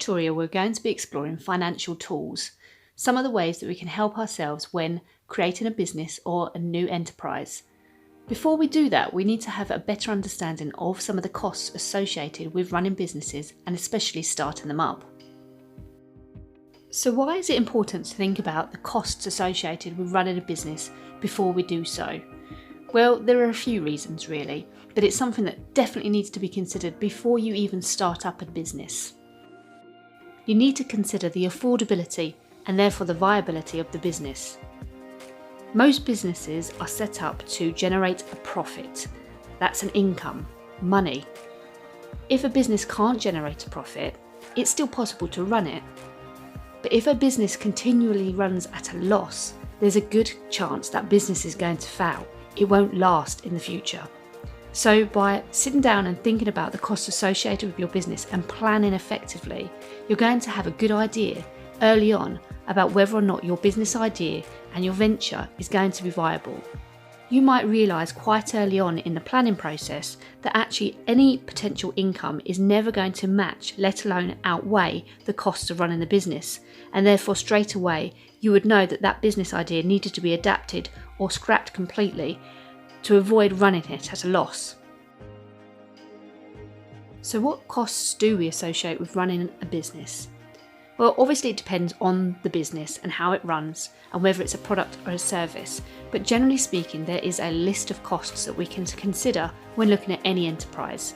tutorial, we're going to be exploring financial tools, some of the ways that we can help ourselves when creating a business or a new enterprise. Before we do that, we need to have a better understanding of some of the costs associated with running businesses and especially starting them up. So why is it important to think about the costs associated with running a business before we do so? Well, there are a few reasons really, but it's something that definitely needs to be considered before you even start up a business. You need to consider the affordability and therefore the viability of the business. Most businesses are set up to generate a profit. That's an income, money. If a business can't generate a profit, it's still possible to run it. But if a business continually runs at a loss, there's a good chance that business is going to fail. It won't last in the future. So by sitting down and thinking about the costs associated with your business and planning effectively, you're going to have a good idea early on about whether or not your business idea and your venture is going to be viable. You might realise quite early on in the planning process that actually any potential income is never going to match, let alone outweigh, the costs of running the business, and therefore straight away you would know that that business idea needed to be adapted or scrapped completely to avoid running it at a loss. So what costs do we associate with running a business? Well, obviously it depends on the business and how it runs and whether it's a product or a service, but generally speaking there is a list of costs that we can consider when looking at any enterprise.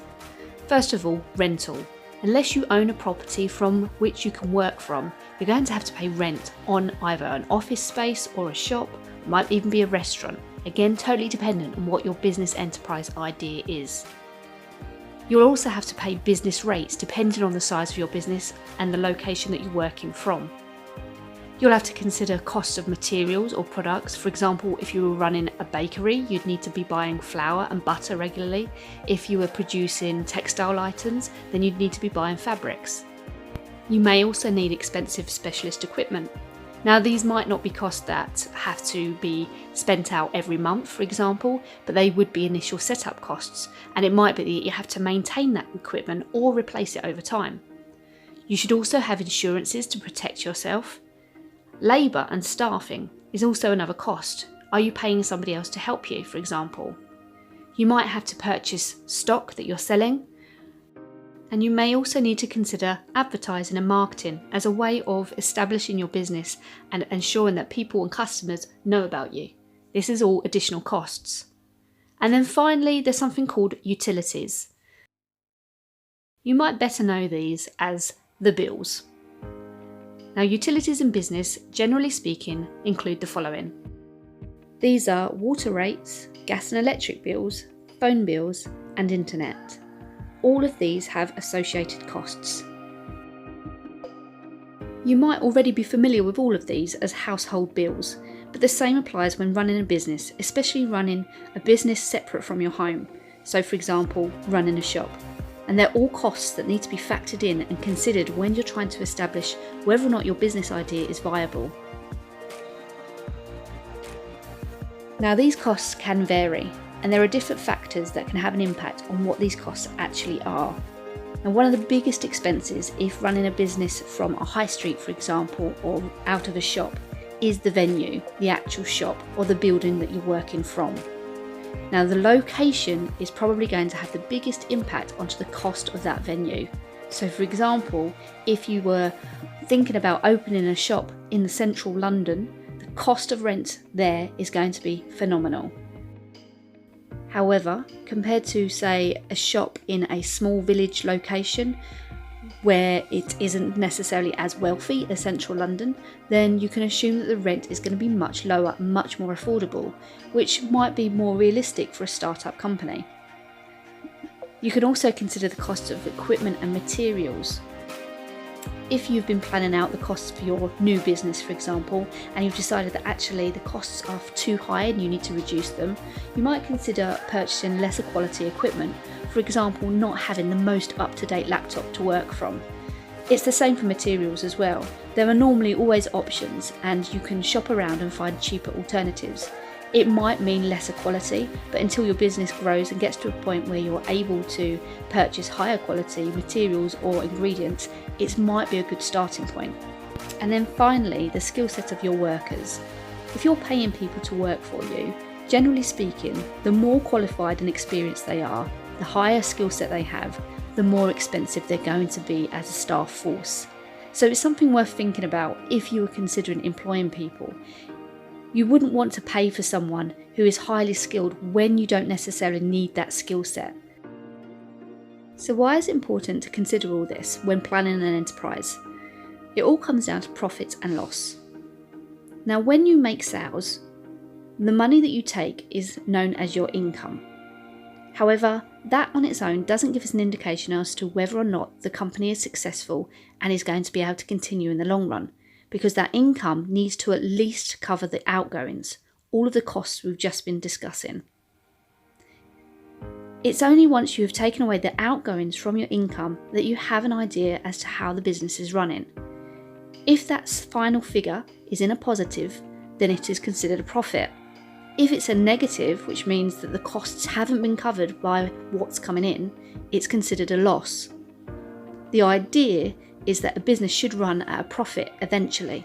First of all, rental. Unless you own a property from which you can work from, you're going to have to pay rent on either an office space or a shop, it might even be a restaurant, again totally dependent on what your business enterprise idea is. You'll also have to pay business rates depending on the size of your business and the location that you're working from. You'll have to consider costs of materials or products. For example, if you were running a bakery, you'd need to be buying flour and butter regularly. If you were producing textile items, then you'd need to be buying fabrics. You may also need expensive specialist equipment. Now, these might not be costs that have to be spent out every month, for example, but they would be initial setup costs, and it might be that you have to maintain that equipment or replace it over time. You should also have insurances to protect yourself. Labour and staffing is also another cost. Are you paying somebody else to help you, for example? You might have to purchase stock that you're selling. And you may also need to consider advertising and marketing as a way of establishing your business and ensuring that people and customers know about you. This is all additional costs. And then finally, there's something called utilities. You might better know these as the bills. Now, utilities in business, generally speaking, include the following. These are water rates, gas and electric bills, phone bills, and internet. All of these have associated costs. You might already be familiar with all of these as household bills, but the same applies when running a business, especially running a business separate from your home. So for example, running a shop. And they're all costs that need to be factored in and considered when you're trying to establish whether or not your business idea is viable. Now, these costs can vary, and there are different factors that can have an impact on what these costs actually are. And one of the biggest expenses, if running a business from a high street, for example, or out of a shop, is the venue, the actual shop, or the building that you're working from. Now, the location is probably going to have the biggest impact onto the cost of that venue. So for example, if you were thinking about opening a shop in the central London, the cost of rent there is going to be phenomenal. However, compared to, say, a shop in a small village location where it isn't necessarily as wealthy as central London, then you can assume that the rent is going to be much lower and much more affordable, which might be more realistic for a startup company. You can also consider the cost of equipment and materials. If you've been planning out the costs for your new business, for example, and you've decided that actually the costs are too high and you need to reduce them, you might consider purchasing lesser quality equipment, for example, not having the most up-to-date laptop to work from. It's the same for materials as well. There are normally always options and you can shop around and find cheaper alternatives. It might mean lesser quality, but until your business grows and gets to a point where you're able to purchase higher quality materials or ingredients, it might be a good starting point. And then finally, the skill set of your workers. If you're paying people to work for you, generally speaking, the more qualified and experienced they are, the higher skill set they have, the more expensive they're going to be as a staff force. So it's something worth thinking about if you are considering employing people. You wouldn't want to pay for someone who is highly skilled when you don't necessarily need that skill set. So why is it important to consider all this when planning an enterprise? It all comes down to profit and loss. Now, when you make sales, the money that you take is known as your income. However, that on its own doesn't give us an indication as to whether or not the company is successful and is going to be able to continue in the long run, because that income needs to at least cover the outgoings, all of the costs we've just been discussing. It's only once you have taken away the outgoings from your income that you have an idea as to how the business is running. If that final figure is in a positive, then it is considered a profit. If it's a negative, which means that the costs haven't been covered by what's coming in, it's considered a loss. The idea is that a business should run at a profit eventually.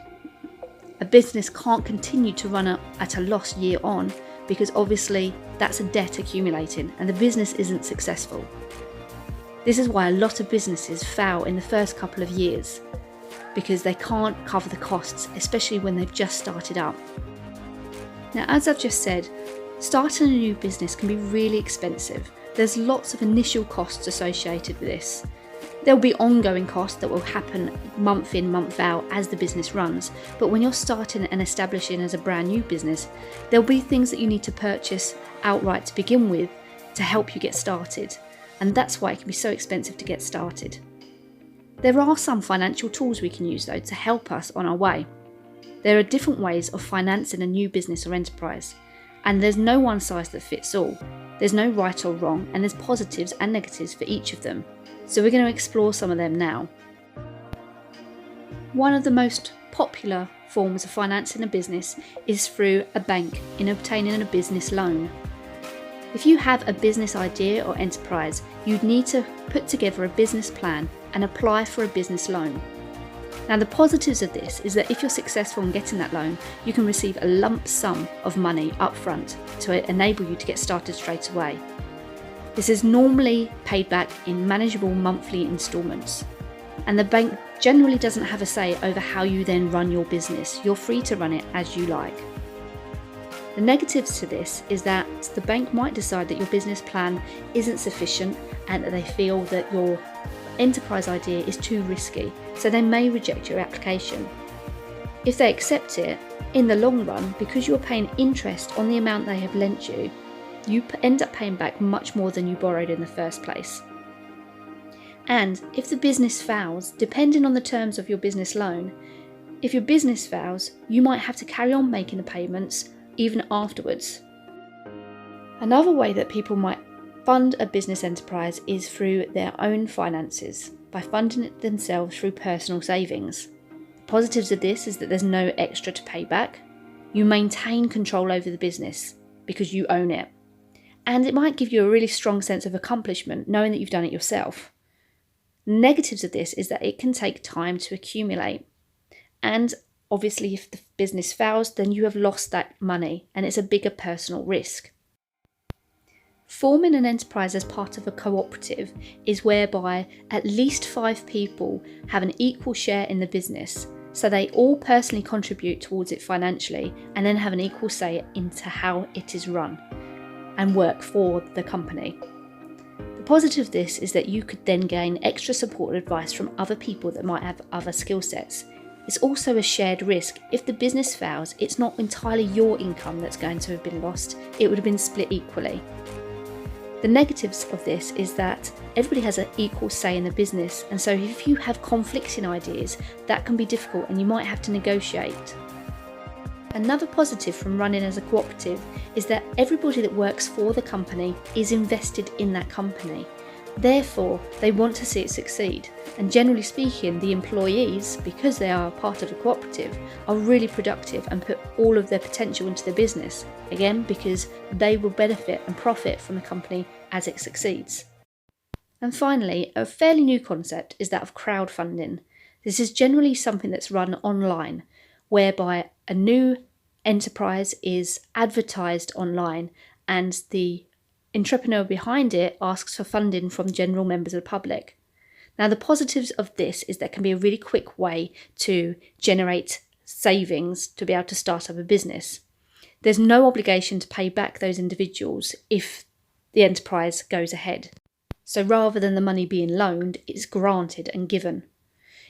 A business can't continue to run at a loss year on, because obviously that's a debt accumulating and the business isn't successful. This is why a lot of businesses fail in the first couple of years, because they can't cover the costs, especially when they've just started up. Now, as I've just said, starting a new business can be really expensive. There's lots of initial costs associated with this. There'll be ongoing costs that will happen month in, month out as the business runs. But when you're starting and establishing as a brand new business, there'll be things that you need to purchase outright to begin with to help you get started. And that's why it can be so expensive to get started. There are some financial tools we can use though to help us on our way. There are different ways of financing a new business or enterprise, and there's no one size that fits all. There's no right or wrong, and there's positives and negatives for each of them. So we're going to explore some of them now. One of the most popular forms of financing a business is through a bank in obtaining a business loan. If you have a business idea or enterprise, you'd need to put together a business plan and apply for a business loan. Now, the positives of this is that if you're successful in getting that loan, you can receive a lump sum of money up front to enable you to get started straight away. This is normally paid back in manageable monthly instalments, and the bank generally doesn't have a say over how you then run your business. You're free to run it as you like. The negatives to this is that the bank might decide that your business plan isn't sufficient and that they feel that your enterprise idea is too risky, so they may reject your application. If they accept it, in the long run, because you're paying interest on the amount they have lent you, you end up paying back much more than you borrowed in the first place. And if the business fails, depending on the terms of your business loan, if your business fails, you might have to carry on making the payments even afterwards. Another way that people might fund a business enterprise is through their own finances, by funding it themselves through personal savings. The positives of this is that there's no extra to pay back. You maintain control over the business because you own it. And it might give you a really strong sense of accomplishment knowing that you've done it yourself. Negatives of this is that it can take time to accumulate. And obviously, if the business fails, then you have lost that money and it's a bigger personal risk. Forming an enterprise as part of a cooperative is whereby at least 5 people have an equal share in the business, so they all personally contribute towards it financially and then have an equal say into how it is run and work for the company. The positive of this is that you could then gain extra support and advice from other people that might have other skill sets. It's also a shared risk. If the business fails, it's not entirely your income that's going to have been lost, it would have been split equally. The negatives of this is that everybody has an equal say in the business, and so if you have conflicting ideas, that can be difficult and you might have to negotiate. Another positive from running as a cooperative is that everybody that works for the company is invested in that company. Therefore, they want to see it succeed. And generally speaking, the employees, because they are part of a cooperative, are really productive and put all of their potential into their business. Again, because they will benefit and profit from the company as it succeeds. And finally, a fairly new concept is that of crowdfunding. This is generally something that's run online, whereby a new enterprise is advertised online and the entrepreneur behind it asks for funding from general members of the public. Now, the positives of this is that it can be a really quick way to generate savings to be able to start up a business. There's no obligation to pay back those individuals if the enterprise goes ahead. So rather than the money being loaned, it's granted and given.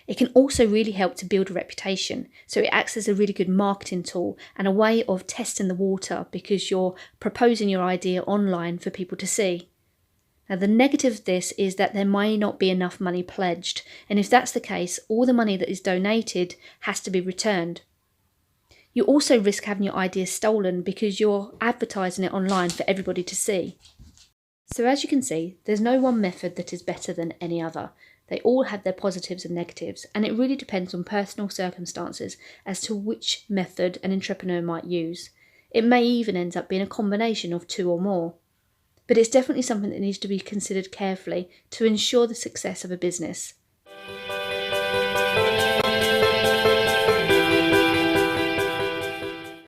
It can also really help to build a reputation. So it acts as a really good marketing tool and a way of testing the water because you're proposing your idea online for people to see. Now, the negative of this is that there may not be enough money pledged. And if that's the case, all the money that is donated has to be returned. You also risk having your idea stolen because you're advertising it online for everybody to see. So as you can see, there's no one method that is better than any other. They all have their positives and negatives, and it really depends on personal circumstances as to which method an entrepreneur might use. It may even end up being a combination of two or more. But it's definitely something that needs to be considered carefully to ensure the success of a business.